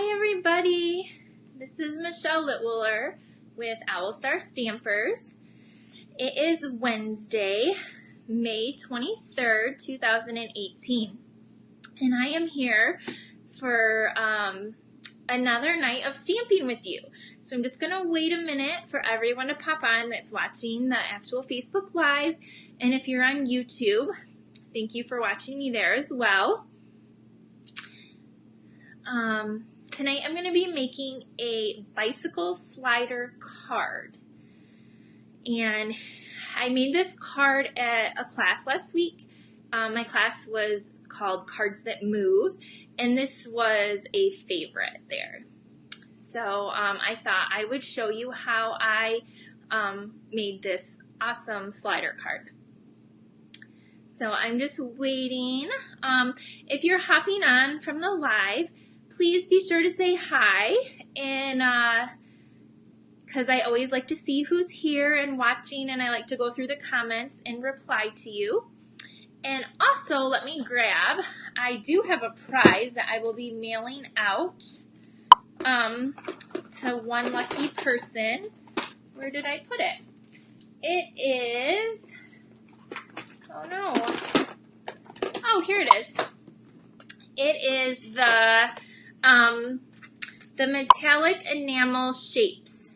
Hi everybody, this is Michelle Litwiller with Owl Star Stampers. It is Wednesday, May 23rd, 2018, and I am here for another night of stamping with you. So I'm just going to wait a minute for everyone to pop on that's watching the actual Facebook Live, and if you're on YouTube, thank you for watching me there as well. Tonight I'm going to be making a bicycle slider card, and I made this card at a class last week. My class was called Cards That Move, and this was a favorite there. So I thought I would show you how I made this awesome slider card. So I'm just waiting. If you're hopping on from the live, please be sure to say hi, and because I always like to see who's here and watching, and I like to go through the comments and reply to you. And also, let me grab, I do have a prize that I will be mailing out to one lucky person. Where did I put it? It is, oh no, oh, here it is. It is the metallic enamel shapes,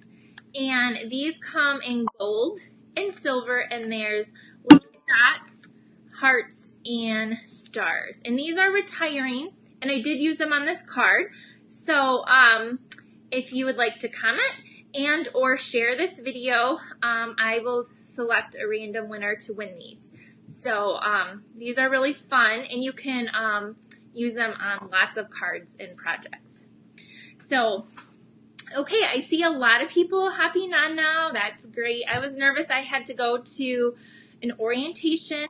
and these come in gold and silver, and there's little dots, hearts, and stars, and these are retiring, and I did use them on this card. So if you would like to comment and or share this video, I will select a random winner to win these. So these are really fun, and you can use them on lots of cards and projects. So, okay, I see a lot of people hopping on now. That's great. I was nervous. I had to go to an orientation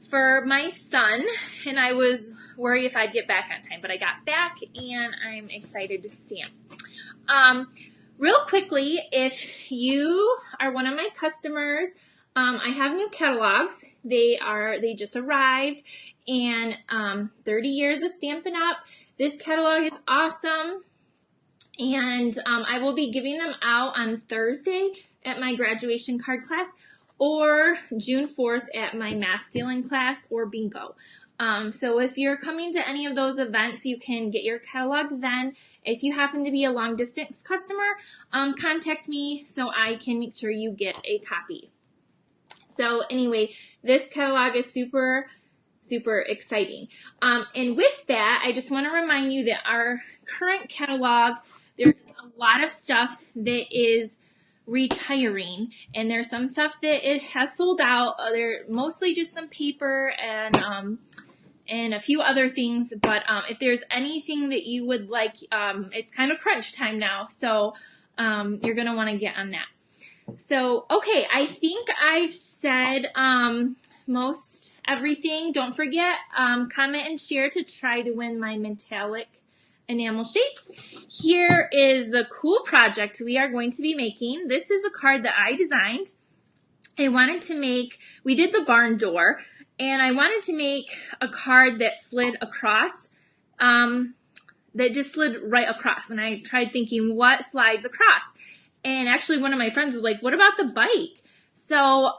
for my son, and I was worried if I'd get back on time, but I got back, and I'm excited to stamp. Real quickly, if you are one of my customers, I have new catalogs. They just arrived, and 30 years of Stampin' Up. This catalog is awesome, and I will be giving them out on Thursday at my graduation card class, or June 4th at my masculine class or bingo. So if you're coming to any of those events, you can get your catalog then. If you happen to be a long distance customer, contact me so I can make sure you get a copy. So anyway, this catalog is super exciting. And with that, I just want to remind you that our current catalog, there's a lot of stuff that is retiring, and there's some stuff that it has sold out. They're mostly just some paper and a few other things, but if there's anything that you would like, it's kind of crunch time now, so you're going to want to get on that. So, okay, I think I've said most everything. Don't forget, comment and share to try to win my metallic enamel shapes. Here is the cool project we are going to be making. This is a card that I designed. I wanted to make, we did the barn door, and I wanted to make a card that slid across, that just slid right across, and I tried thinking what slides across. And actually one of my friends was like, what about the bike? So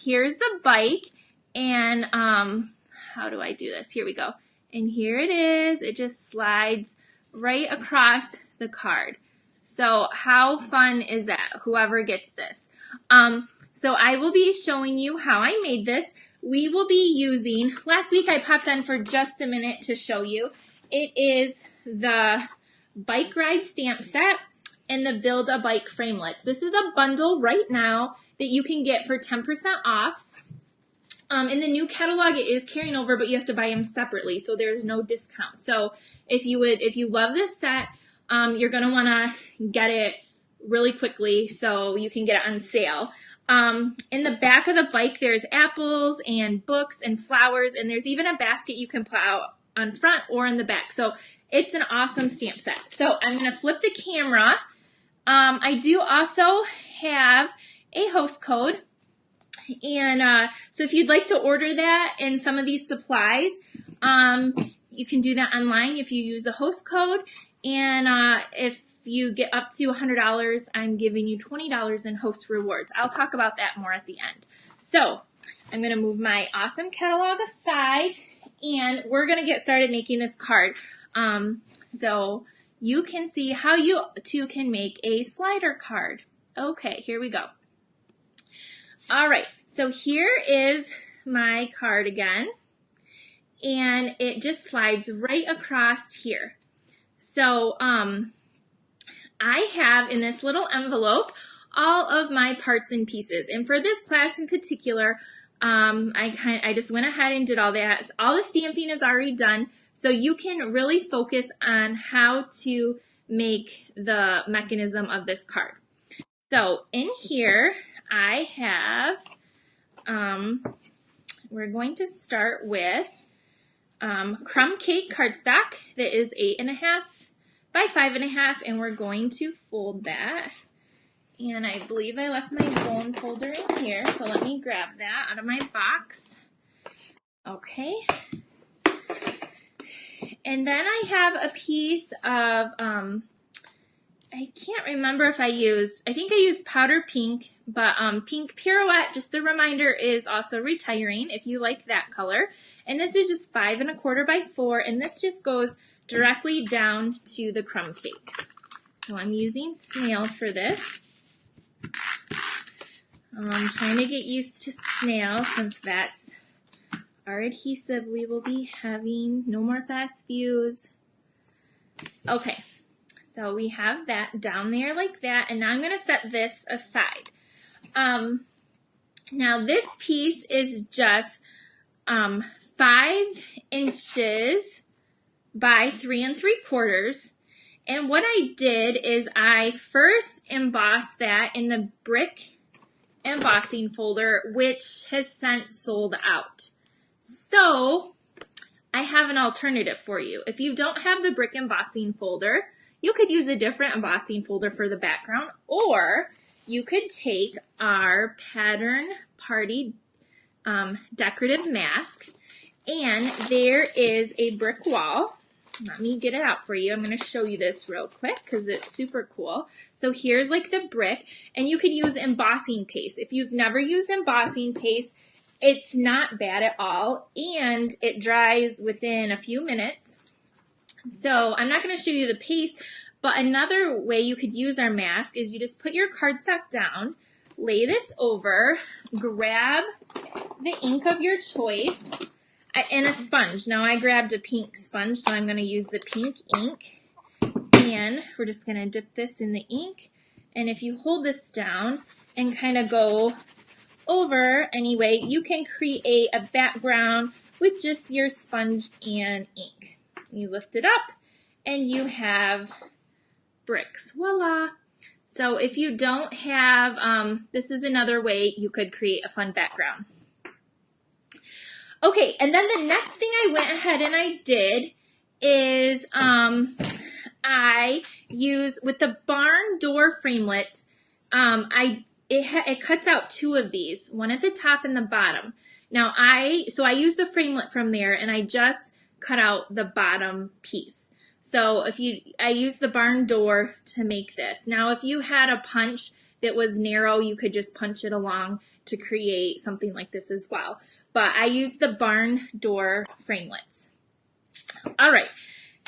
here's the bike, and how do I do this? Here we go. And here it is. It just slides right across the card. So how fun is that? Whoever gets this. So I will be showing you how I made this. We will be using, last week I popped on for just a minute to show you. It is the Bike Ride Stamp Set and the Build a Bike Framelits. This is a bundle right now that you can get for 10% off. In the new catalog, it is carrying over, but you have to buy them separately, so there's no discount. So if you love this set, you're going to want to get it really quickly so you can get it on sale. In the back of the bike, there's apples and books and flowers, and there's even a basket you can put out on front or in the back. So it's an awesome stamp set. So I'm going to flip the camera. I do also have a host code. And so if you'd like to order that and some of these supplies, you can do that online if you use a host code. And if you get up to $100, I'm giving you $20 in host rewards. I'll talk about that more at the end. So I'm going to move my awesome catalog aside, and we're going to get started making this card. So you can see how you too can make a slider card. Okay, here we go. All right, so here is my card again, and it just slides right across here. So I have in this little envelope all of my parts and pieces, and for this class in particular, I just went ahead and did all that. All the stamping is already done, so you can really focus on how to make the mechanism of this card. So in here I have, we're going to start with crumb cake cardstock that is 8.5 by 5.5, and we're going to fold that. And I believe I left my bone folder in here, so let me grab that out of my box. Okay. And then I have a piece of, I can't remember if I think I used powder pink, but pink pirouette, just a reminder, is also retiring if you like that color. And this is just 5 1/4 by 4, and this just goes directly down to the crumb cake. So I'm using snail for this. I'm trying to get used to snail since that's our adhesive we will be having. No more fast fuse. Okay, so we have that down there like that, and now I'm going to set this aside. Now this piece is just 5 inches by 3 3/4, and what I did is I first embossed that in the brick embossing folder, which has since sold out. So I have an alternative for you. If you don't have the brick embossing folder, you could use a different embossing folder for the background, or you could take our Pattern Party decorative mask, and there is a brick wall. Let me get it out for you. I'm going to show you this real quick because it's super cool. So here's like the brick, and you could use embossing paste. If you've never used embossing paste, it's not bad at all, and it dries within a few minutes. So I'm not going to show you the paste, but another way you could use our mask is you just put your cardstock down, lay this over, grab the ink of your choice, and a sponge. Now I grabbed a pink sponge, so I'm going to use the pink ink, and we're just going to dip this in the ink, and if you hold this down and kind of go over anyway, you can create a background with just your sponge and ink. You lift it up and you have bricks. Voila! So if you don't have, this is another way you could create a fun background. Okay, and then the next thing I went ahead and I did is I use, with the barn door framelits, it cuts out 2 of these, one at the top and the bottom. Now I used the framelit from there, and I just cut out the bottom piece. So I used the barn door to make this. Now if you had a punch that was narrow, you could just punch it along to create something like this as well. But I used the barn door framelits. All right,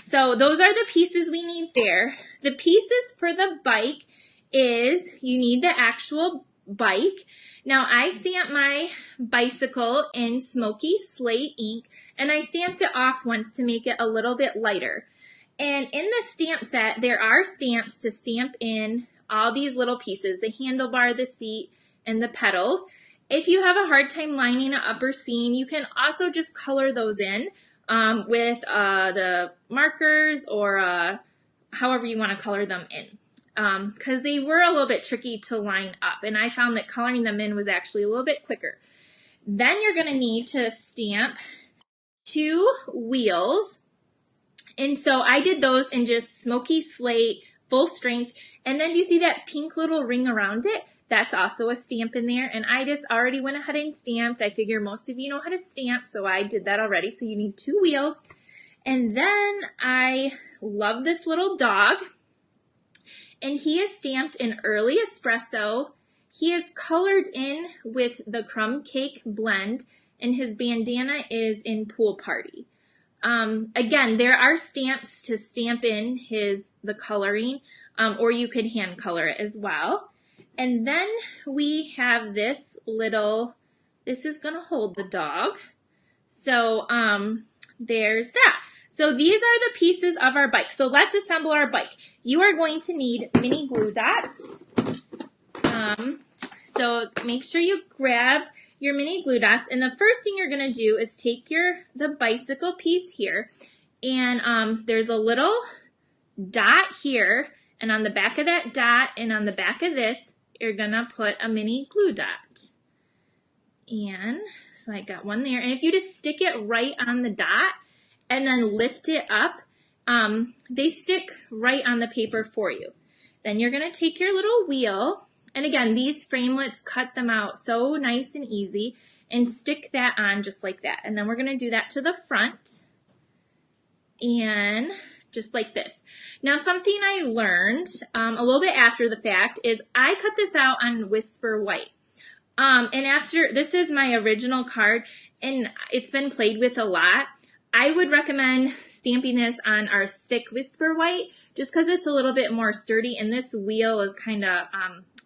so those are the pieces we need there. The pieces for the bike is you need the actual bike. Now I stamped my bicycle in smoky slate ink, and I stamped it off once to make it a little bit lighter. And in the stamp set, there are stamps to stamp in all these little pieces, the handlebar, the seat, and the pedals. If you have a hard time lining it up or seeing, you can also just color those in with the markers, or however you want to color them in. Because they were a little bit tricky to line up, and I found that coloring them in was actually a little bit quicker. Then you're going to need to stamp 2 wheels, and so I did those in just smoky slate, full strength, and then you see that pink little ring around it? That's also a stamp in there, and I just already went ahead and stamped. I figure most of you know how to stamp, so I did that already. So you need 2 wheels, And then I love this little dog. And he is stamped in Early Espresso. He is colored in with the Crumb Cake blend, and his bandana is in Pool Party. Again, there are stamps to stamp in the coloring, or you could hand color it as well. And then we have this is going to hold the dog. So there's that. So these are the pieces of our bike. So let's assemble our bike. You are going to need mini glue dots. So make sure you grab your mini glue dots. And the first thing you're going to do is take the bicycle piece here. And there's a little dot here. And on the back of that dot and on the back of this, you're going to put a mini glue dot. And so I got one there. And if you just stick it right on the dot and then lift it up, they stick right on the paper for you. Then you're going to take your little wheel, and again, these framelits, cut them out so nice and easy, and stick that on just like that. And then we're going to do that to the front, and just like this. Now, something I learned a little bit after the fact is I cut this out on Whisper White. And after, this is my original card, and it's been played with a lot. I would recommend stamping this on our thick Whisper White just because it's a little bit more sturdy, and this wheel is kind of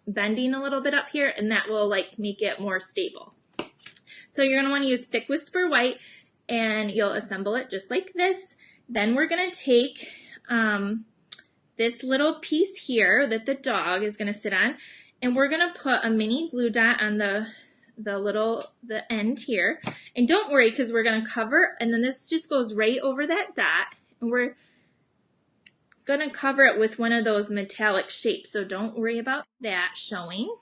bending a little bit up here, and that will like make it more stable. So you're going to want to use thick Whisper White, and you'll assemble it just like this. Then we're going to take this little piece here that the dog is going to sit on, and we're going to put a mini glue dot on the end here. And don't worry, because we're going to cover, and then this just goes right over that dot, and we're going to cover it with one of those metallic shapes, so don't worry about that showing.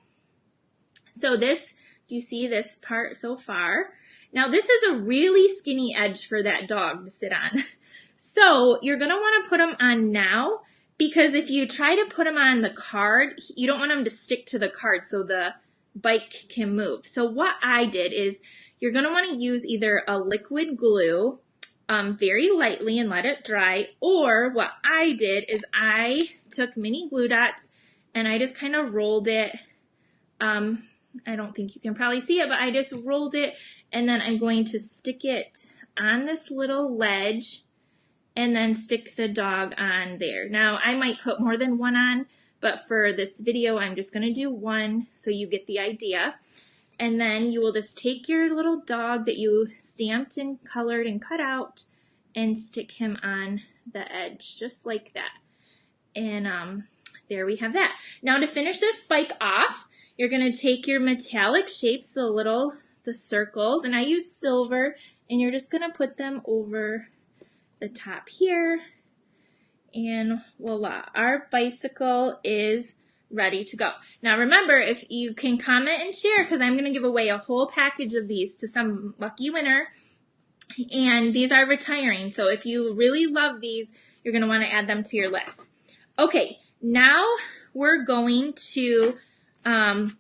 So this, you see this part so far? Now this is a really skinny edge for that dog to sit on. So you're going to want to put them on now, because if you try to put them on the card, you don't want them to stick to the card so the bike can move. So what I did is you're going to want to use either a liquid glue very lightly and let it dry, or what I did is I took mini glue dots and I just kind of rolled it. I don't think you can probably see it, but I just rolled it, and then I'm going to stick it on this little ledge and then stick the dog on there. Now I might put more than one on, but for this video, I'm just going to do one so you get the idea. And then you will just take your little dog that you stamped and colored and cut out and stick him on the edge, just like that. And there we have that. Now to finish this bike off, you're going to take your metallic shapes, the circles, and I use silver, and you're just going to put them over the top here. And voila, our bicycle is ready to go. Now remember, if you can comment and share, because I'm going to give away a whole package of these to some lucky winner, and these are retiring, so if you really love these, you're going to want to add them to your list. Okay, now we're going to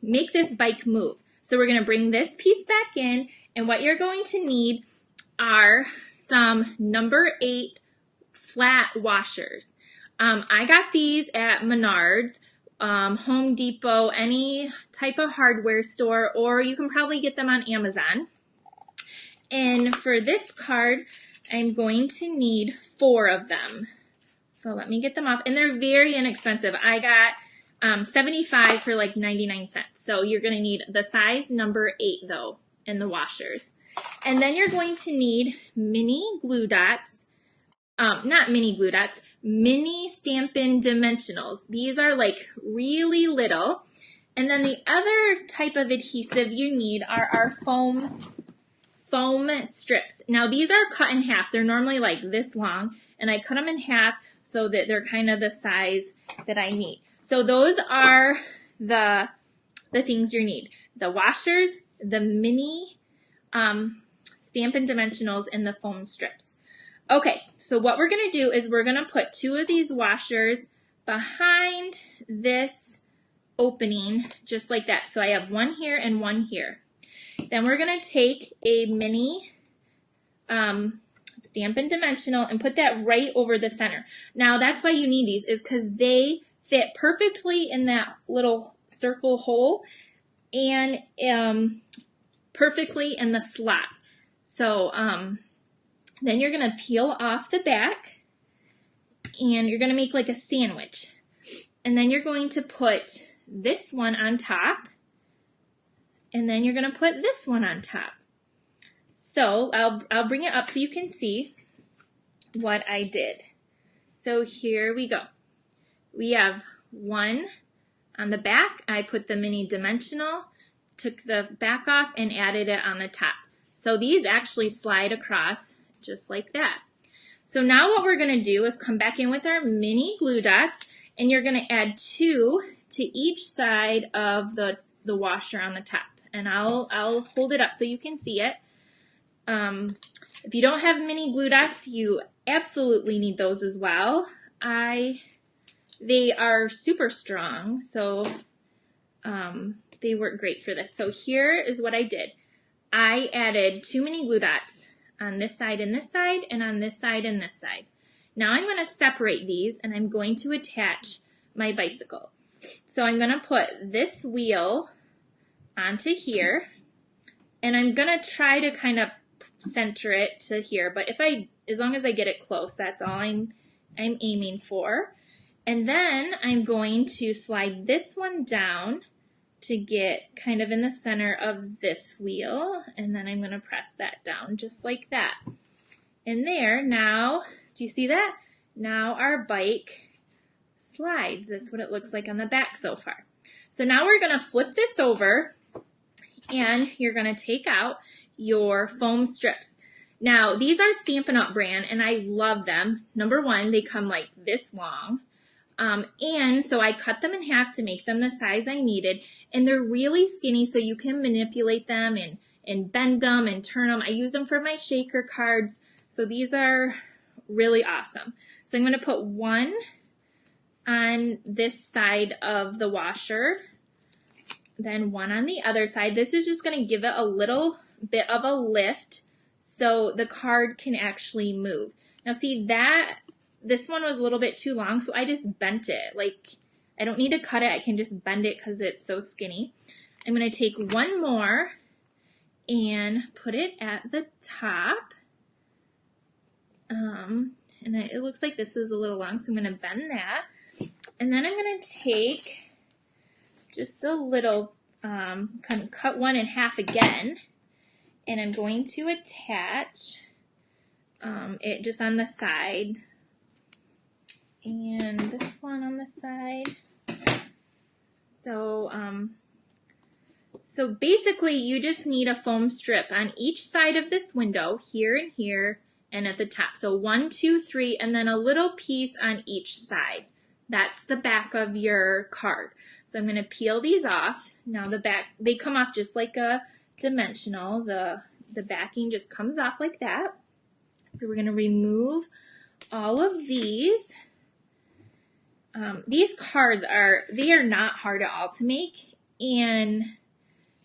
make this bike move. So we're going to bring this piece back in, and what you're going to need are some number 8 flat washers. I got these at Menards, Home Depot, any type of hardware store, or you can probably get them on Amazon. And for this card, I'm going to need 4 of them. So let me get them off, and they're very inexpensive. I got 75 for like 99 cents. So you're going to need the size number 8 though, in the washers. And then you're going to need mini glue dots. Not mini glue dots, mini Stampin' Dimensionals. These are like really little. And then the other type of adhesive you need are our foam strips. Now these are cut in half. They're normally like this long, and I cut them in half so that they're kind of the size that I need. So those are the things you need. The washers, the mini Stampin' Dimensionals, and the foam strips. Okay, so what we're going to do is we're going to put 2 of these washers behind this opening, just like that. So I have one here and one here. Then we're going to take a mini Stampin' Dimensional, and put that right over the center. Now that's why you need these, is because they fit perfectly in that little circle hole and perfectly in the slot. So then you're going to peel off the back and you're going to make like a sandwich. And then you're going to put this one on top, and then you're going to put this one on top. So I'll bring it up so you can see what I did. So here we go. We have one on the back. I put the mini dimensional, took the back off, and added it on the top. So these actually slide across just like that. So now what we're going to do is come back in with our mini glue dots, and you're going to add 2 to each side of the washer on the top. And I'll hold it up so you can see it. If you don't have mini glue dots, you absolutely need those as well. They are super strong, so they work great for this. So here is what I did. I added 2 mini glue dots on this side and this side, and on this side and this side. Now I'm going to separate these, and I'm going to attach my bicycle. So I'm going to put this wheel onto here, and I'm going to try to kind of center it to here, but as long as I get it close, that's all I'm aiming for. And then I'm going to slide this one down to get kind of in the center of this wheel, and then I'm going to press that down just like that. And there, now, do you see that? Now our bike slides. That's what it looks like on the back so far. So now we're going to flip this over, and you're going to take out your foam strips. Now, these are Stampin' Up brand, and I love them. Number one, they come like this long. And so I cut them in half to make them the size I needed. And they're really skinny, so you can manipulate them and bend them and turn them. I use them for my shaker cards. So these are really awesome. So I'm going to put one on this side of the washer, then one on the other side. This is just going to give it a little bit of a lift so the card can actually move. Now see that this one was a little bit too long, so I just bent it. Like, I don't need to cut it, I can just bend it because it's so skinny. I'm going to take one more and put it at the top. And it looks like this is a little long, so I'm going to bend that. And then I'm going to take just a little, kind of cut one in half again, and I'm going to attach it just on the side, and this one on the side. So basically you just need a foam strip on each side of this window, here and here, and at the top. So 1, 2, 3, and then a little piece on each side. That's the back of your card. So I'm going to peel these off. Now the back, they come off just like a dimensional. The backing just comes off like that. So we're going to remove all of these. These cards are not hard at all to make, and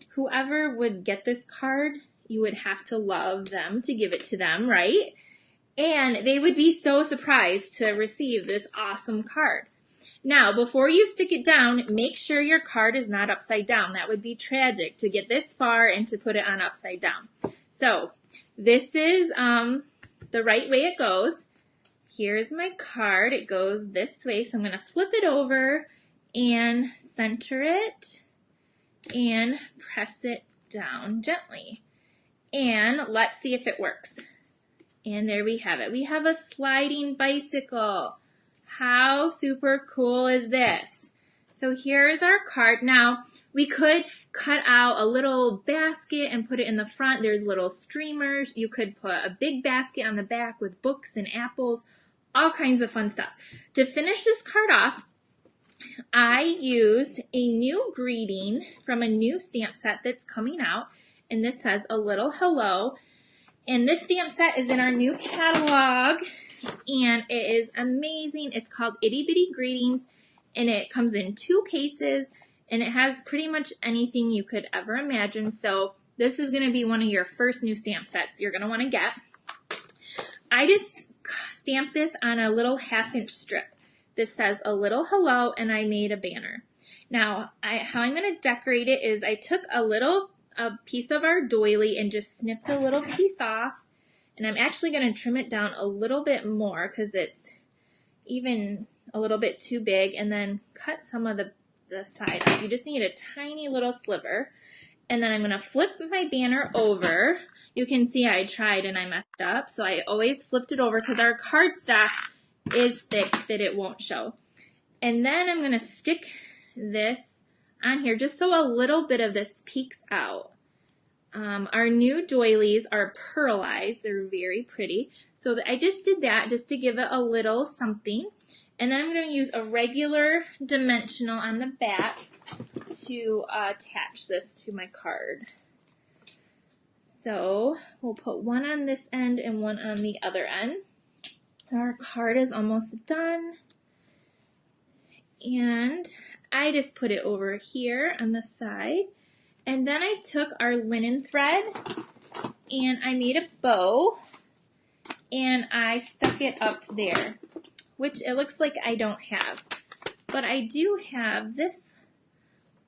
whoever would get this card, you would have to love them to give it to them, right? And they would be so surprised to receive this awesome card. Now, before you stick it down, make sure your card is not upside down. That would be tragic to get this far and to put it on upside down. So this is the right way it goes. Here's my card. It goes this way. So I'm going to flip it over and center it and press it down gently. And let's see if it works. And there we have it. We have a sliding bicycle. How super cool is this? So here is our card. Now, we could cut out a little basket and put it in the front. There's little streamers. You could put a big basket on the back with books and apples, all kinds of fun stuff. To finish this card off, I used a new greeting from a new stamp set that's coming out, and this says a little hello. And this stamp set is in our new catalog, and it is amazing. It's called Itty Bitty Greetings, and it comes in 2 cases, and it has pretty much anything you could ever imagine. So this is going to be one of your first new stamp sets you're going to want to get. I just stamped this on a little 1/2-inch strip. This says a little hello, and I made a banner. Now, how I'm going to decorate it is I took a piece of our doily and just snipped a little piece off, and I'm actually going to trim it down a little bit more because it's even a little bit too big, and then cut some of the side off. You just need a tiny little sliver. And then I'm going to flip my banner over. You can see I tried and I messed up, so I always flipped it over because our cardstock is thick that it won't show. And then I'm going to stick this on here just so a little bit of this peeks out. Our new doilies are pearlized. They're very pretty. So I just did that just to give it a little something. And then I'm going to use a regular dimensional on the back to attach this to my card. So we'll put one on this end and one on the other end. Our card is almost done. And I just put it over here on the side. And then I took our linen thread and I made a bow and I stuck it up there, which it looks like I don't have. But I do have this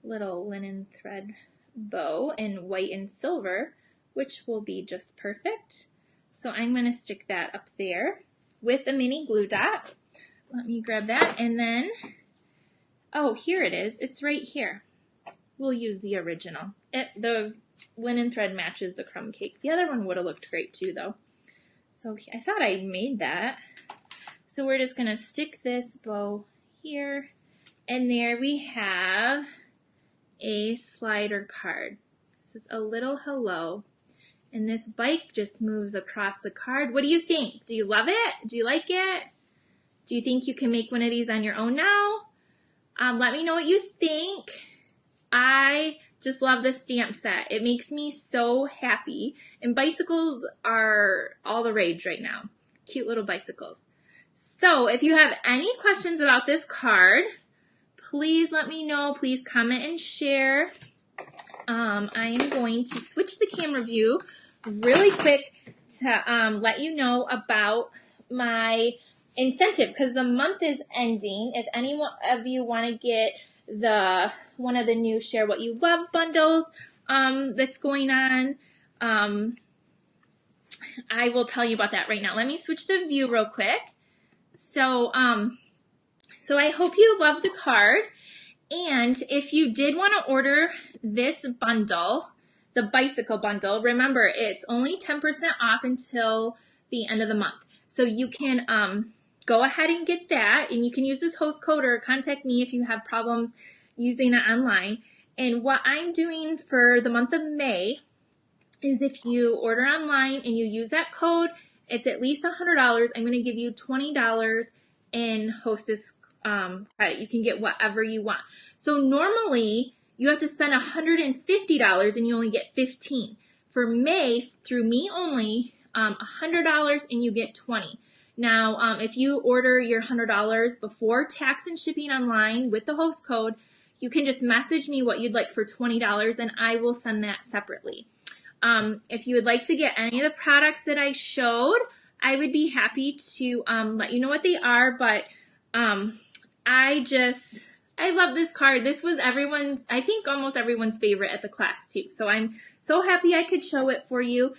little linen thread bow in white and silver, which will be just perfect. So I'm going to stick that up there with a mini glue dot. Let me grab that, and then, oh, here it is. It's right here. We'll use the original. The linen thread matches the crumb cake. The other one would have looked great too, though. So I thought I made that. So we're just going to stick this bow here, and there we have a slider card. This is a little hello, and this bike just moves across the card. What do you think? Do you love it? Do you like it? Do you think you can make one of these on your own now? Let me know what you think. I just love this stamp set. It makes me so happy, and bicycles are all the rage right now. Cute little bicycles. So if you have any questions about this card, please let me know. Please comment and share. I am going to switch the camera view really quick to let you know about my incentive because the month is ending. If any of you want to get one of the new Share What You Love bundles that's going on, I will tell you about that right now. Let me switch the view real quick. So I hope you love the card, and if you did want to order this bundle, the bicycle bundle, remember it's only 10% off until the end of the month. So you can go ahead and get that, and you can use this host code or contact me if you have problems using it online. And what I'm doing for the month of May is if you order online and you use that code, it's at least $100. I'm going to give you $20 in Hostess credit. You can get whatever you want. So normally you have to spend $150 and you only get $15. For May, through me only, $100 and you get $20. Now, if you order your $100 before tax and shipping online with the host code, you can just message me what you'd like for $20 and I will send that separately. If you would like to get any of the products that I showed, I would be happy to let you know what they are, but I love this card. This was I think almost everyone's favorite at the class too. So I'm so happy I could show it for you.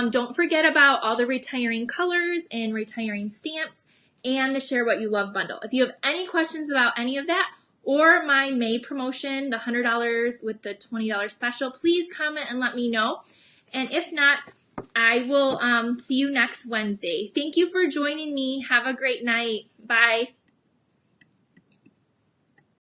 Don't forget about all the retiring colors and retiring stamps and the Share What You Love bundle. If you have any questions about any of that or my May promotion, the $100 with the $20 special, please comment and let me know. And if not, I will see you next Wednesday. Thank you for joining me. Have a great night. Bye.